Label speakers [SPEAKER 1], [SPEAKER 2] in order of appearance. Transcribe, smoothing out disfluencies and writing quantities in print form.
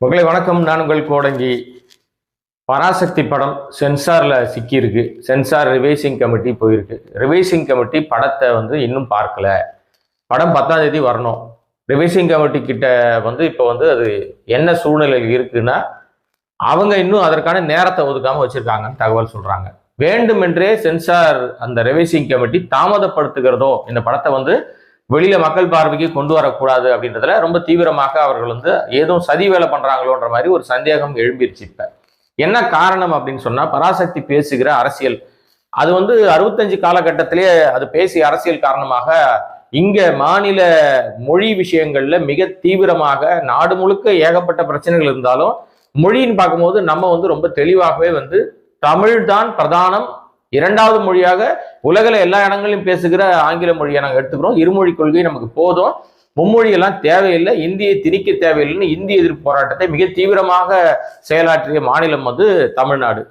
[SPEAKER 1] மக்களை வணக்கம். நான் உங்கள் கோடங்கி. பராசக்தி படம் சென்சார்ல சிக்கியிருக்கு. சென்சார் ரிவைசிங் கமிட்டி போயிருக்கு. ரிவைசிங் கமிட்டி படத்தை இன்னும் பார்க்கல. படம் 10ஆம் தேதி வரணும். ரிவைசிங் கமிட்டி கிட்ட இப்போ அது என்ன சூழ்நிலையில் இருக்குன்னா, அவங்க இன்னும் அதற்கான நேரத்தை ஒதுக்காம வச்சிருக்காங்கன்னு தகவல் சொல்றாங்க. வேண்டுமென்றே சென்சார் அந்த ரிவைசிங் கமிட்டி தாமதப்படுத்துகிறதோ இந்த படத்தை வெளியில மக்கள் பார்வைக்கு கொண்டு வரக்கூடாது அப்படின்றதுல ரொம்ப தீவிரமாக அவர்கள் ஏதோ சதி வேலை பண்றாங்களோன்ற மாதிரி ஒரு சந்தேகம் எழும்பிருச்சு. இப்ப என்ன காரணம் அப்படின்னு சொன்னா, பராசக்தி பேசுகிற அரசியல் அது 65 காலகட்டத்திலேயே அது பேசிய அரசியல் காரணமாக இங்க மாநில மொழி விஷயங்கள்ல மிக தீவிரமாக நாடு முழுக்க ஏகப்பட்ட பிரச்சனைகள் இருந்தாலும் மொழின்னு பார்க்கும்போது நம்ம ரொம்ப தெளிவாகவே தமிழ் தான் பிரதானம், இரண்டாவது மொழியாக உலகில எல்லா இடங்களிலும் பேசுகிற ஆங்கில மொழியை நாங்கள் எடுத்துக்கிறோம். இருமொழி கொள்கை நமக்கு போதும், மும்மொழி எல்லாம் தேவையில்லை, இந்தியை திணிக்க தேவையில்லைன்னு இந்திய எதிர்ப்பு போராட்டத்தை மிக தீவிரமாக செயலாற்றிய மாநிலம் தமிழ்நாடு.